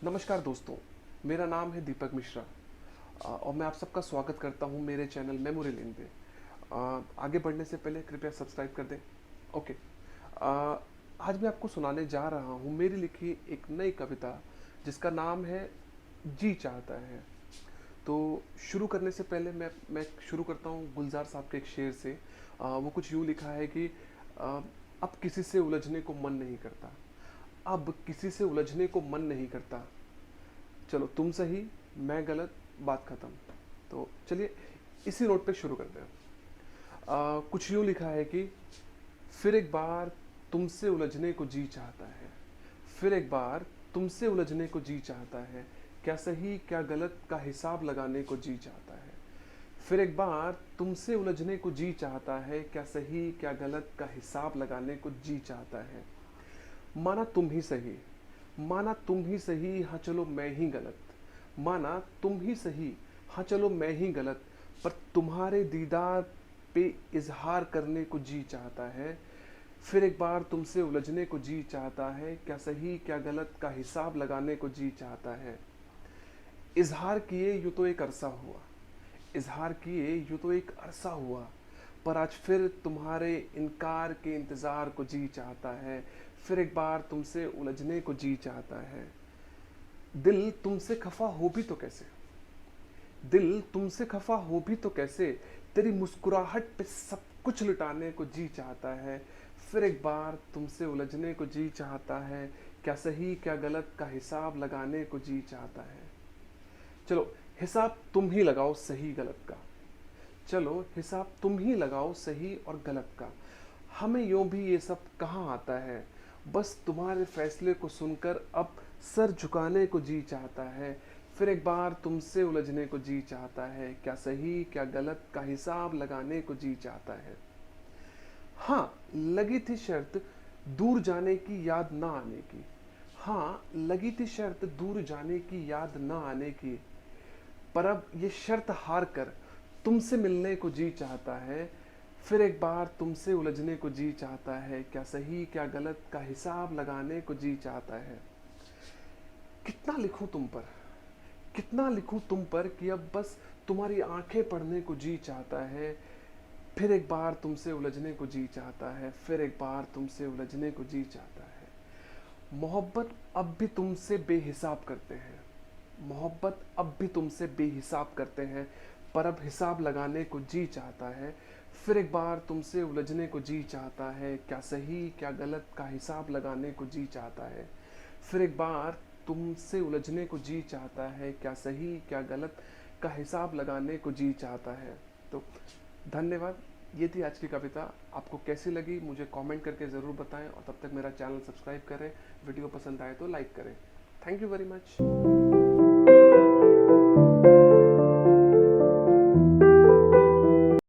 नमस्कार दोस्तों, मेरा नाम है दीपक मिश्रा और मैं आप सबका स्वागत करता हूं मेरे चैनल मेमोरी लेन पे। आगे बढ़ने से पहले कृपया सब्सक्राइब कर दें। ओके। आज मैं आपको सुनाने जा रहा हूं मेरी लिखी एक नई कविता जिसका नाम है जी चाहता है। तो शुरू करने से पहले मैं शुरू करता हूं गुलजार साहब के एक शेर से। वो कुछ यूँ लिखा है कि अ, अब किसी से उलझने को मन नहीं करता, अब किसी से उलझने को मन नहीं करता, चलो तुम सही मैं गलत, बात खत्म। तो चलिए इसी नोट पे शुरू करते हैं। कुछ यूं लिखा है कि फिर एक बार तुमसे उलझने को जी चाहता है, फिर एक बार तुमसे उलझने को जी चाहता है, क्या सही क्या गलत का हिसाब लगाने को जी चाहता है। फिर एक बार तुमसे उलझने को जी चाहता है, क्या सही क्या गलत का हिसाब लगाने को जी चाहता है। माना तुम ही सही, माना तुम ही सही, हाँ चलो मैं ही गलत, माना तुम ही सही, हाँ चलो मैं ही गलत, पर तुम्हारे दीदार पे इजहार करने को जी चाहता है। फिर एक बार तुमसे उलझने को जी चाहता है, क्या सही क्या गलत का हिसाब लगाने को जी चाहता है। इजहार किए यूं तो एक अरसा हुआ, इजहार किए यूं तो एक अरसा हुआ, पर आज फिर तुम्हारे इनकार के इंतज़ार को जी चाहता है। फिर एक बार तुमसे उलझने को जी चाहता है। दिल तुमसे खफा हो भी तो कैसे, दिल तुमसे खफा हो भी तो कैसे, तेरी मुस्कुराहट पे सब कुछ लुटाने को जी चाहता है। फिर एक बार तुमसे उलझने को जी चाहता है, क्या सही क्या गलत का हिसाब लगाने को जी चाहता है। चलो हिसाब तुम ही लगाओ सही गलत का, चलो हिसाब तुम ही लगाओ सही और गलत का। हमें यूं भी ये सब कहाँ आता है, बस तुम्हारे फैसले को सुनकर अब सर झुकाने को जी चाहता है। फिर एक बार तुमसे उलझने को जी चाहता है, क्या सही क्या गलत का हिसाब लगाने को जी चाहता है। हाँ लगी थी शर्त दूर जाने की याद ना आने की, हाँ लगी थी शर्त दूर जाने की याद ना आने की, पर अब ये शर्त हार कर तुमसे मिलने को जी चाहता है। फिर एक बार तुमसे उलझने को जी चाहता है, क्या सही क्या गलत का हिसाब लगाने को जी चाहता है। कितना लिखूं तुम पर, कितना लिखूं तुम पर कि अब बस तुम्हारी आंखें पढ़ने को जी चाहता है। फिर एक बार तुमसे उलझने को जी चाहता है, फिर एक बार तुमसे उलझने को जी चाहता है। मोहब्बत अब भी तुमसे बेहिसाब करते हैं, मोहब्बत अब भी तुमसे बेहिसाब करते हैं, पर अब हिसाब लगाने को जी चाहता है। फिर एक बार तुमसे उलझने को जी चाहता है, क्या सही क्या गलत का हिसाब लगाने को जी चाहता है। फिर एक बार तुमसे उलझने को जी चाहता है, क्या सही क्या गलत का हिसाब लगाने को जी चाहता है। तो धन्यवाद। ये थी आज की कविता। आपको कैसी लगी मुझे कमेंट करके ज़रूर बताएं और तब तक मेरा चैनल सब्सक्राइब करें, वीडियो पसंद आए तो लाइक करें। Thank you very much.